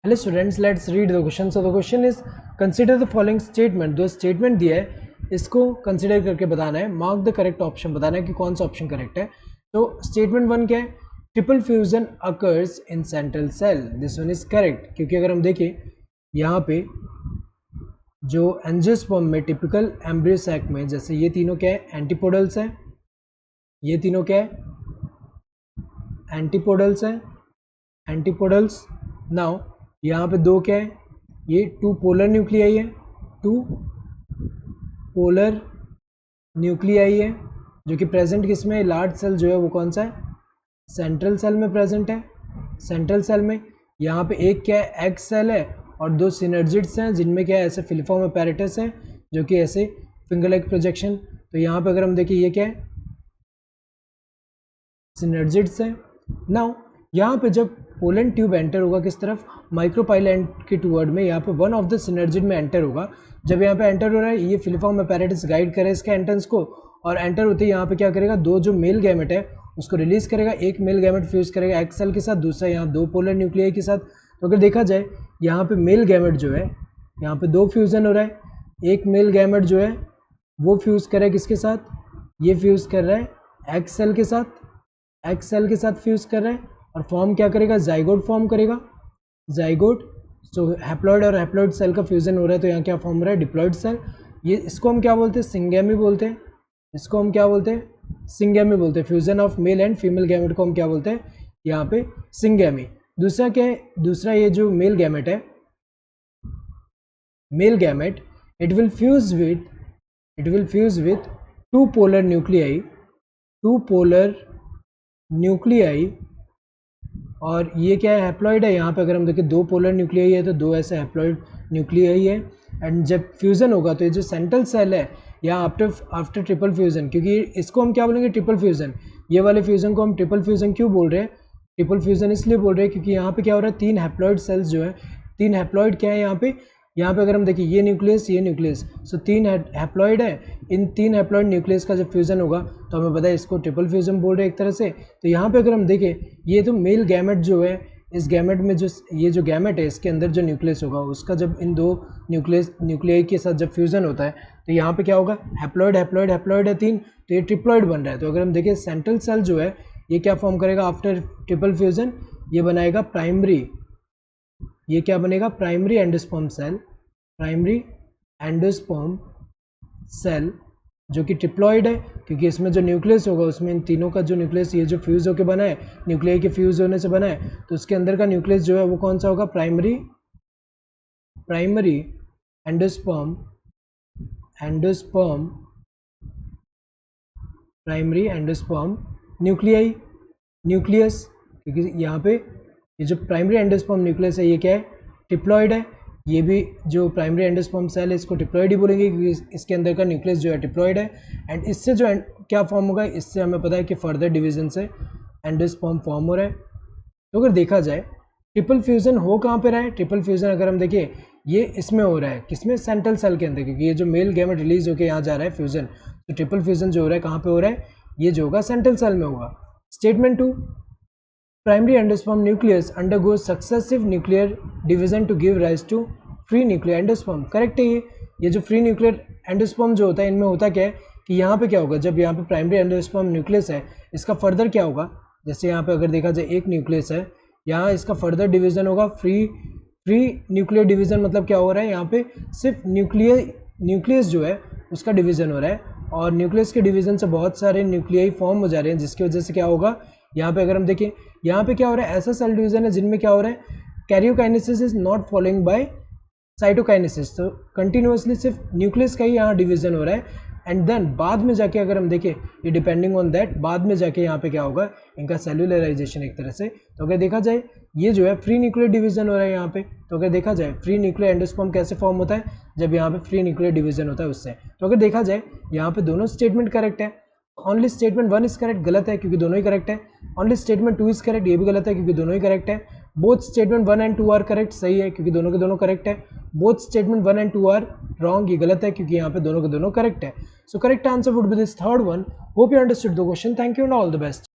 Hello students, let's read the question. So the question is consider the following statement. जो statement दिया है इसको consider करके बताना है. मार्क द करेक्ट ऑप्शन, बताना है कि कौन सा ऑप्शन करेक्ट है. तो स्टेटमेंट 1 क्या है? Triple fusion occurs in central cell. This one is correct, क्योंकि अगर हम देखें यहाँ पे जो एंजियोस्पर्म में टिपिकल एम्ब्रियो सैक में, जैसे ये तीनों क्या है? एंटीपोडल्स है. ये तीनों क्या है? एंटीपोडल्स है. एंटीपोडल्स. नाउ यहाँ पे दो क्या है? ये टू पोलर न्यूक्लियाई है. टू पोलर न्यूक्लियाई है जो कि प्रेजेंट किस में? लार्ज सेल जो है वो कौन सा है? सेंट्रल सेल में प्रेजेंट है. सेंट्रल सेल में यहाँ पे एक क्या है? एग सेल है और दो सिनर्जिड्स हैं जिनमें क्या है? ऐसे फिलिफॉर्म अपैरेटस है जो कि ऐसे फिंगर लाइक प्रोजेक्शन. तो यहाँ पे अगर हम देखें ये क्या है? सिनर्जिड्स है. नाउ यहाँ पे जब पोलन ट्यूब एंटर होगा किस तरफ? माइक्रोपाइलेंट के टूवर्ड में. यहाँ पे वन ऑफ द सिनर्जिड में एंटर होगा. जब यहाँ पे एंटर हो रहा है, ये फिलिफॉर्म अपैरेटस गाइड करे इसके एंट्रेंस को, और एंटर होते ही यहाँ पे क्या करेगा? दो जो मेल गैमेट है उसको रिलीज करेगा. एक मेल गैमेट फ्यूज करेगा एक्स सेल के साथ, दूसरा यहाँ दो पोलर न्यूक्लियाई के साथ. तो अगर देखा जाए यहाँ पे मेल गैमेट जो है, यहाँ पे दो फ्यूजन हो रहा है. एक मेल गैमेट जो है वो फ्यूज कर रहा है किसके साथ? ये फ्यूज कर रहा है एक्स सेल के साथ. एक्स सेल के साथ फ्यूज कर रहा है और फॉर्म क्या करेगा? जाइगोट फॉर्म करेगा. जाइगोट. तो हैप्लॉइड और हैप्लॉइड सेल का फ्यूजन हो रहा है, तो यहाँ क्या फॉर्म हो रहा है? Diploid cell. ये इसको हम क्या बोलते हैं? सिंगेमी बोलते हैं. इसको हम क्या बोलते हैं? सिंगेमी बोलते हैं. Fusion of male and female gamete को हम क्या बोलते हैं? यहाँ पे सिंगेमी. दूसरा क्या है? दूसरा ये जो मेल गैमेट है, male gamete, it will fuse with two polar nuclei. Two polar nuclei. और ये क्या है? हैप्लॉइड है. यहाँ पे अगर हम देखें दो पोलर न्यूक्लियाई है तो दो ऐसे हैप्लॉइड न्यूक्लियाई है. एंड जब फ्यूजन होगा तो ये जो सेंट्रल सेल है यहाँ आफ्टर ट्रिपल फ्यूजन, क्योंकि इसको हम क्या बोलेंगे? Triple fusion. ये वाले फ्यूजन को हम ट्रिपल फ्यूजन क्यों बोल रहे हैं? ट्रिपल फ्यूजन इसलिए बोल रहे हैं क्योंकि यहाँ पे क्या हो रहा है? तीन हैप्लॉइड सेल्स जो है, तीन हैप्लॉइड क्या है यहाँ पे? यहाँ पे अगर हम देखिए ये न्यूक्लियस, ये न्यूक्लियस, सो तीन हैप्लॉइड है. इन तीन हैप्लॉइड न्यूक्लियस का जब फ्यूजन होगा तो हमें पता है इसको ट्रिपल फ्यूजन बोल रहे हैं एक तरह से. तो यहाँ पे अगर हम देखें ये तो मेल गैमेट जो है, इस गैमेट में जो ये जो गैमेट है इसके अंदर जो न्यूक्लियस होगा उसका जब इन दो न्यूक्लियाई के साथ जब फ्यूजन होता है तो यहाँ पे क्या होगा? हैप्लॉइड हैप्लॉइड हैप्लॉइड है तीन, तो ये ट्रिप्लॉइड बन रहा है. तो अगर हम देखें सेंट्रल सेल जो है ये क्या फॉर्म करेगा आफ्टर ट्रिपल फ्यूजन? ये बनाएगा प्राइमरी. ये क्या बनेगा? Primary endosperm cell. Primary endosperm cell जो कि ट्रिप्लॉइड है, क्योंकि इसमें जो न्यूक्लियस होगा उसमें इन तीनों का जो न्यूक्लियस ये जो फ्यूज होकर बना है, न्यूक्लियाई के फ्यूज होने से बना है, तो उसके अंदर का न्यूक्लियस जो है वो कौन सा होगा? Primary endosperm primary endosperm nucleus. क्योंकि यहाँ पे ये जो प्राइमरी एंडोस्पर्म न्यूक्लियस है ये क्या है? ट्रिप्लॉइड है. ये भी जो प्राइमरी एंडोस्पर्म सेल है इसको ट्रिप्लॉइड ही बोलेंगे क्योंकि इसके अंदर का न्यूक्लियस जो है ट्रिप्लॉइड है. एंड इससे जो क्या फॉर्म होगा? इससे हमें पता है कि फर्दर डिवीजन से एंडोस्पर्म फॉर्म हो रहा है. तो अगर देखा जाए ट्रिपल फ्यूजन हो कहाँ पे रहा है? ट्रिपल फ्यूजन अगर हम देखें ये इसमें हो रहा है. किसमें? सेंट्रल सेल के अंदर, क्योंकि ये जो मेल गैमेट रिलीज होकर यहाँ जा रहा है फ्यूजन. तो ट्रिपल फ्यूजन जो हो रहा है कहाँ पे हो रहा है? ये जो होगा सेंट्रल सेल में होगा. Statement 2, primary endosperm nucleus undergoes successive nuclear division to give rise to free nuclear endosperm. Correct है ये जो फ्री न्यूक्लियर एंडोस्पर्म जो होता है इनमें होता क्या है कि यहाँ पे क्या होगा? जब यहाँ पे प्राइमरी एंडोस्पर्म न्यूक्लियस है इसका फर्दर क्या होगा? जैसे यहाँ पे अगर देखा जाए एक न्यूक्लियस है, यहाँ इसका फर्दर डिवीजन होगा फ्री न्यूक्लियर डिवीजन. मतलब क्या हो रहा है? यहाँ पे सिर्फ न्यूक्लियस जो है उसका डिवीजन हो रहा है, और न्यूक्लियस के डिवीजन से बहुत सारे न्यूक्लियाई फॉर्म हो जा रहे हैं, जिसकी वजह से क्या होगा? यहाँ पे अगर हम देखें यहाँ पे क्या हो रहा है? ऐसा सेल डिवीजन है जिनमें क्या हो रहा है? Karyokinesis is not following bye cytokinesis. तो कंटिन्यूसली सिर्फ न्यूक्लियस का ही यहाँ डिवीजन हो रहा है. एंड देन बाद में जाके अगर हम देखें ये डिपेंडिंग ऑन दैट बाद में जाके यहाँ पे क्या होगा? इनका सेल्युलराइजेशन एक तरह से. तो अगर देखा जाए ये जो है फ्री न्यूक्लियर डिवीजन हो रहा है यहाँ पे. तो अगर देखा जाए फ्री न्यूक्लियर एंडोस्पर्म कैसे फॉर्म होता है? जब यहाँ पे फ्री न्यूक्लियर डिवीजन होता है उससे. तो अगर देखा जाए यहाँ पे दोनों स्टेटमेंट करेक्ट है. ओनली स्टेटमेंट 1 इज करेक्ट, गलत है क्योंकि दोनों ही करेक्ट है. ओनली स्टेटमेंट 2 इज करेक्ट, ये भी गलत है क्योंकि दोनों ही करेक्ट है. Both statement 1 and 2 are correct, सही है क्योंकि दोनों के दोनों करेक्ट है. Both statement 1 and 2 are wrong, ये गलत है क्योंकि यहाँ पे दोनों के दोनों करेक्ट है. So correct answer would be this third one. Hope you understood the question. Thank you and all the best.